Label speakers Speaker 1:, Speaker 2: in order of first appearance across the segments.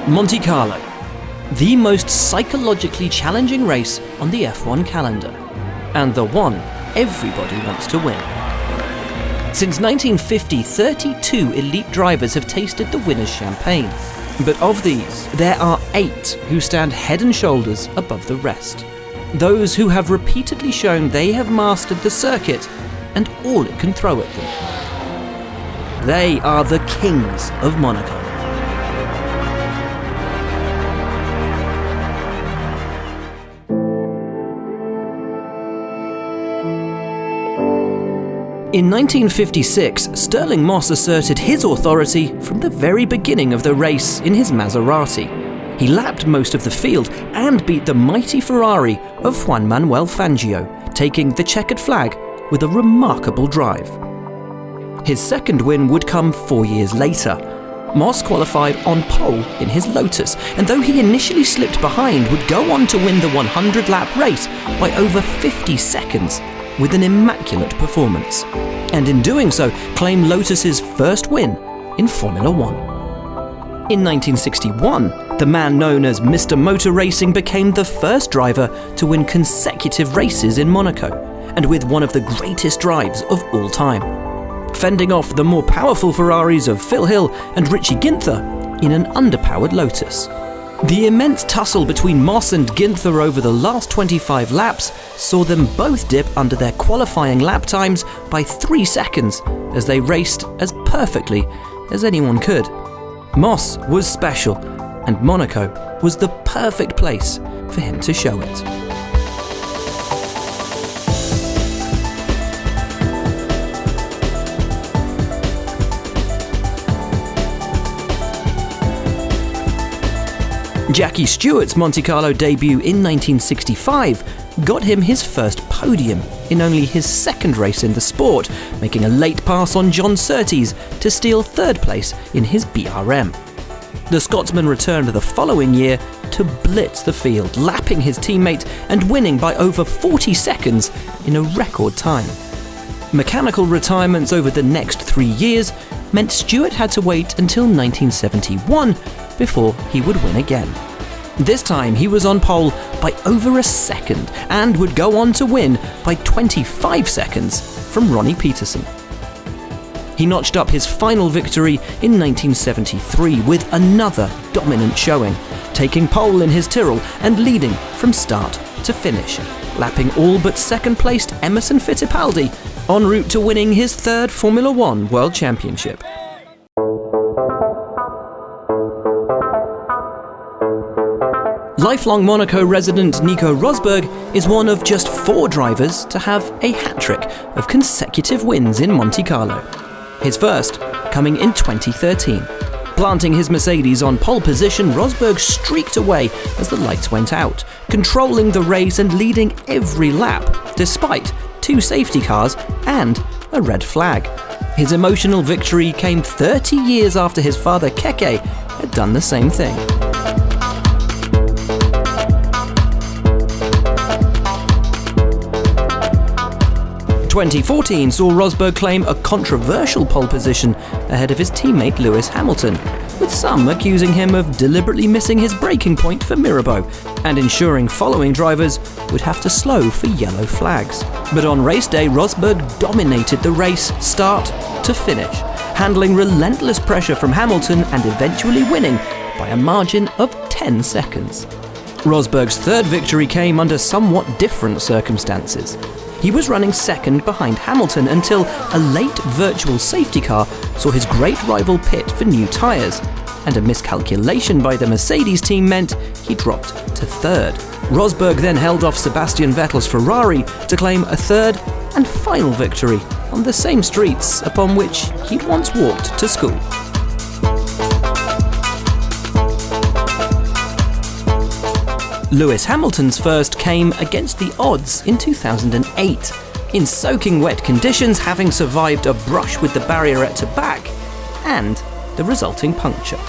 Speaker 1: Monte Carlo, the most psychologically challenging race on the F1 calendar, and the one everybody wants to win. Since 1950, 32 elite drivers have tasted the winner's champagne, but of these, there are 8 who stand head and shoulders above the rest. Those who have repeatedly shown they have mastered the circuit and all it can throw at them. They are the kings of Monaco. In 1956, Stirling Moss asserted his authority from the very beginning of the race in his Maserati. He lapped most of the field and beat the mighty Ferrari of Juan Manuel Fangio, taking the checkered flag with a remarkable drive. His second win would come 4 years later. Moss qualified on pole in his Lotus, and though he initially slipped behind, would go on to win the 100-lap race by over 50 seconds with an immaculate performance, and in doing so claim Lotus's first win in Formula One. In 1961, the man known as Mr. Motor Racing became the first driver to win consecutive races in Monaco, and with one of the greatest drives of all time, fending off the more powerful Ferraris of Phil Hill and Richie Ginther in an underpowered Lotus. The immense tussle between Moss and Ginther over the last 25 laps saw them both dip under their qualifying lap times by 3 seconds as they raced as perfectly as anyone could. Moss was special, and Monaco was the perfect place for him to show it. Jackie Stewart's Monte Carlo debut in 1965 got him his first podium in only his second race in the sport, making a late pass on John Surtees to steal third place in his BRM. The Scotsman returned the following year to blitz the field, lapping his teammate and winning by over 40 seconds in a record time. Mechanical retirements over the next 3 years meant Stewart had to wait until 1971 before he would win again. This time he was on pole by over a second and would go on to win by 25 seconds from Ronnie Peterson. He notched up his final victory in 1973 with another dominant showing, taking pole in his Tyrrell and leading from start to finish, lapping all but second-placed Emerson Fittipaldi en route to winning his third Formula One World Championship. Lifelong Monaco resident Nico Rosberg is one of just 4 drivers to have a hat-trick of consecutive wins in Monte Carlo. His first coming in 2013. Planting his Mercedes on pole position, Rosberg streaked away as the lights went out, controlling the race and leading every lap, despite 2 safety cars and a red flag. His emotional victory came 30 years after his father Keke had done the same thing. 2014 saw Rosberg claim a controversial pole position ahead of his teammate Lewis Hamilton, with some accusing him of deliberately missing his braking point for Mirabeau and ensuring following drivers would have to slow for yellow flags. But on race day, Rosberg dominated the race start to finish, handling relentless pressure from Hamilton and eventually winning by a margin of 10 seconds. Rosberg's third victory came under somewhat different circumstances. He was running second behind Hamilton until a late virtual safety car saw his great rival pit for new tyres, and a miscalculation by the Mercedes team meant he dropped to third. Rosberg then held off Sebastian Vettel's Ferrari to claim a third and final victory on the same streets upon which he'd once walked to school. Lewis Hamilton's first came against the odds in 2008, in soaking wet conditions, having survived a brush with the barrier at the back and the resulting puncture.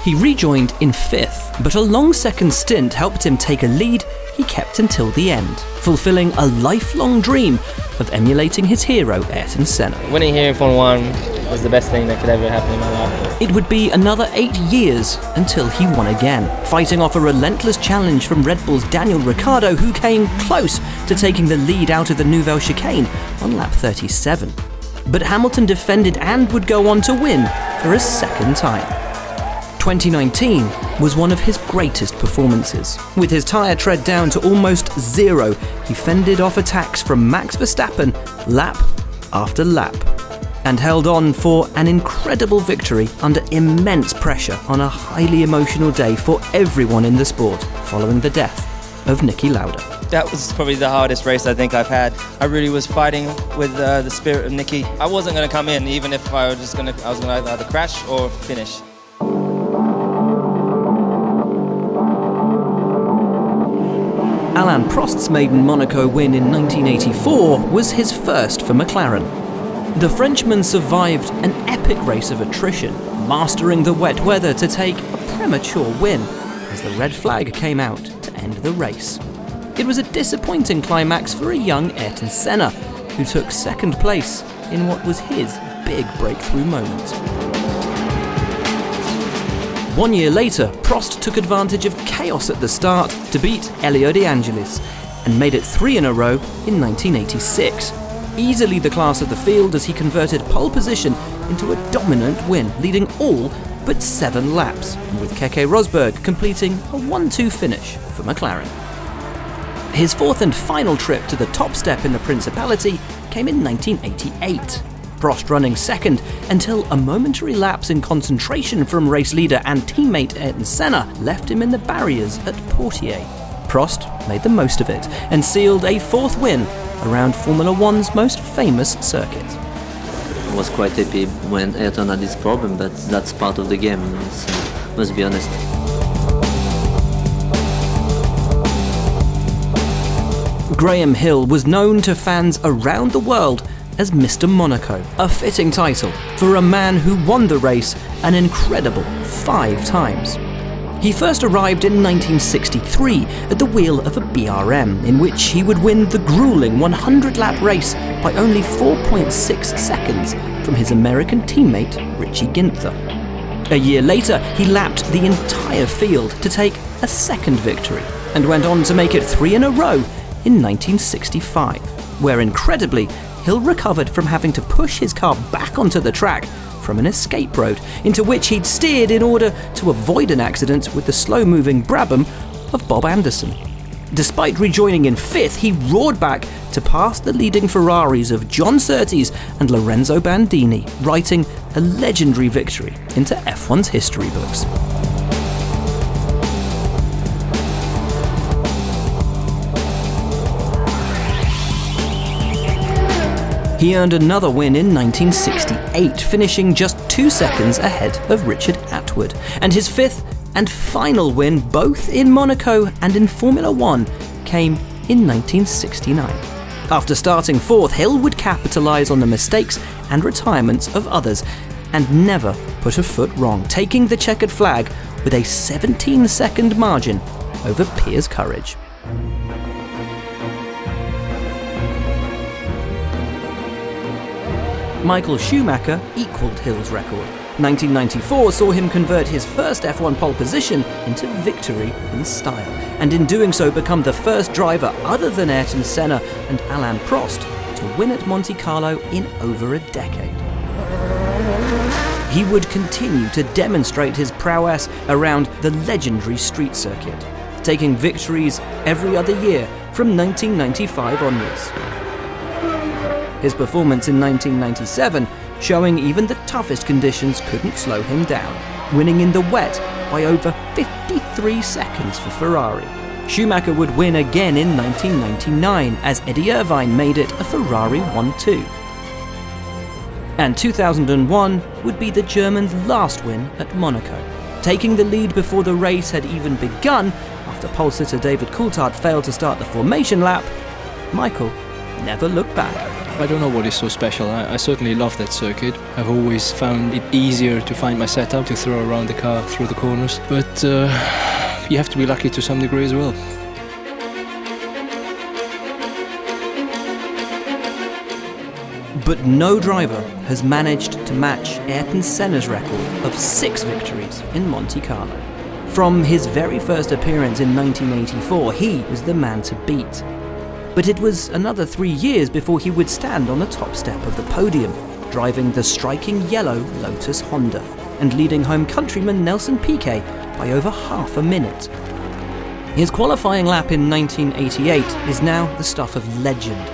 Speaker 1: He rejoined in 5th, but a long second stint helped him take a lead he kept until the end, fulfilling a lifelong dream of emulating his hero Ayrton Senna.
Speaker 2: Winning here in Formula 1 was the best thing that could ever happen in my life.
Speaker 1: It would be another 8 years until he won again, fighting off a relentless challenge from Red Bull's Daniel Ricciardo, who came close to taking the lead out of the Nouvelle Chicane on lap 37. But Hamilton defended and would go on to win for a second time. 2019 was one of his greatest performances. With his tyre tread down to almost zero, he fended off attacks from Max Verstappen lap after lap, and held on for an incredible victory under immense pressure on a highly emotional day for everyone in the sport, following the death of Niki Lauda.
Speaker 2: That was probably the hardest race I think I've had. I really was fighting with the spirit of Niki. I wasn't going to come in, even if I was going to either crash or finish.
Speaker 1: Alain Prost's maiden Monaco win in 1984 was his first for McLaren. The Frenchman survived an epic race of attrition, mastering the wet weather to take a premature win as the red flag came out to end the race. It was a disappointing climax for a young Ayrton Senna, who took second place in what was his big breakthrough moment. 1 year later, Prost took advantage of chaos at the start to beat Elio De Angelis and made it 3 in a row in 1986. Easily the class of the field as he converted pole position into a dominant win, leading all but 7 laps, with Keke Rosberg completing a 1-2 finish for McLaren. His 4th and final trip to the top step in the Principality came in 1988. Prost running second until a momentary lapse in concentration from race leader and teammate Ayrton Senna left him in the barriers at Portier. Prost made the most of it and sealed a 4th win around Formula One's most famous circuit.
Speaker 3: I was quite happy when Ayrton had this problem, but that's part of the game, must be honest.
Speaker 1: Graham Hill was known to fans around the world as Mr. Monaco, a fitting title for a man who won the race an incredible 5 times. He first arrived in 1963 at the wheel of a BRM, in which he would win the grueling 100-lap race by only 4.6 seconds from his American teammate Richie Ginther. A year later, he lapped the entire field to take a second victory, and went on to make it 3 in a row in 1965, where incredibly, Hill recovered from having to push his car back onto the track from an escape road, into which he'd steered in order to avoid an accident with the slow-moving Brabham of Bob Anderson. Despite rejoining in 5th, he roared back to pass the leading Ferraris of John Surtees and Lorenzo Bandini, writing a legendary victory into F1's history books. He earned another win in 1968, finishing just 2 seconds ahead of Richard Atwood, and his 5th and final win, both in Monaco and in Formula One, came in 1969. After starting 4th, Hill would capitalise on the mistakes and retirements of others, and never put a foot wrong, taking the checkered flag with a 17-second margin over Piers Courage. Michael Schumacher equalled Hill's record. 1994 saw him convert his first F1 pole position into victory in style, and in doing so become the first driver other than Ayrton Senna and Alain Prost to win at Monte Carlo in over a decade. He would continue to demonstrate his prowess around the legendary street circuit, taking victories every other year from 1995 onwards. His performance in 1997 showing even the toughest conditions couldn't slow him down, winning in the wet by over 53 seconds for Ferrari. Schumacher would win again in 1999 as Eddie Irvine made it a Ferrari 1-2. And 2001 would be the German's last win at Monaco. Taking the lead before the race had even begun, after pole sitter David Coulthard failed to start the formation lap, Michael never looked back.
Speaker 4: I don't know what is so special. I certainly love that circuit. I've always found it easier to find my setup, to throw around the car through the corners. But you have to be lucky to some degree as well.
Speaker 1: But no driver has managed to match Ayrton Senna's record of 6 victories in Monte Carlo. From his very first appearance in 1984, he was the man to beat. But it was another 3 years before he would stand on the top step of the podium, driving the striking yellow Lotus Honda and leading home countryman Nelson Piquet by over half a minute. His qualifying lap in 1988 is now the stuff of legend.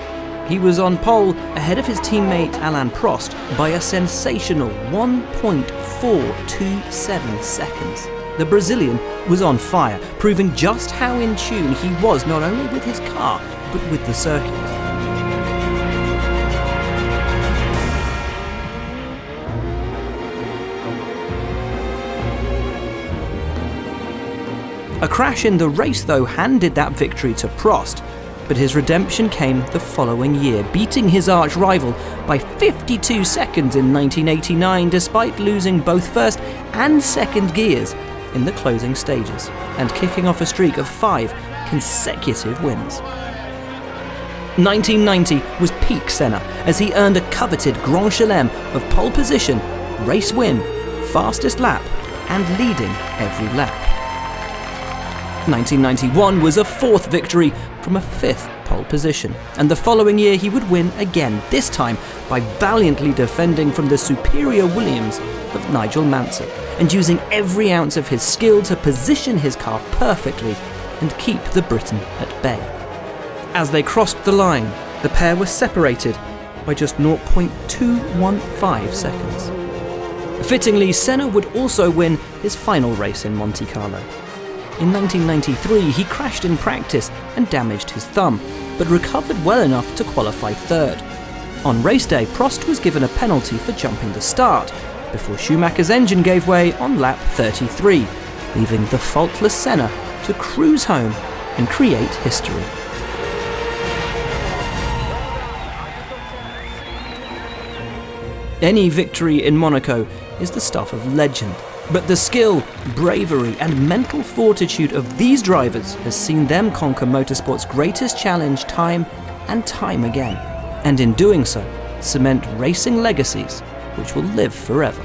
Speaker 1: He was on pole ahead of his teammate Alain Prost by a sensational 1.427 seconds. The Brazilian was on fire, proving just how in tune he was not only with his car, but with the circuit. A crash in the race, though, handed that victory to Prost, but his redemption came the following year, beating his arch rival by 52 seconds in 1989, despite losing both first and second gears in the closing stages, and kicking off a streak of 5 consecutive wins. 1990 was peak Senna, as he earned a coveted Grand Chelem of pole position, race win, fastest lap, and leading every lap. 1991 was a 4th victory from a 5th pole position, and the following year he would win again, this time by valiantly defending from the superior Williams of Nigel Mansell, and using every ounce of his skill to position his car perfectly and keep the Briton at bay. As they crossed the line, the pair were separated by just 0.215 seconds. Fittingly, Senna would also win his final race in Monte Carlo. In 1993, he crashed in practice and damaged his thumb, but recovered well enough to qualify 3rd. On race day, Prost was given a penalty for jumping the start, before Schumacher's engine gave way on lap 33, leaving the faultless Senna to cruise home and create history. Any victory in Monaco is the stuff of legend, but the skill, bravery and mental fortitude of these drivers has seen them conquer motorsport's greatest challenge time and time again, and in doing so, cement racing legacies which will live forever.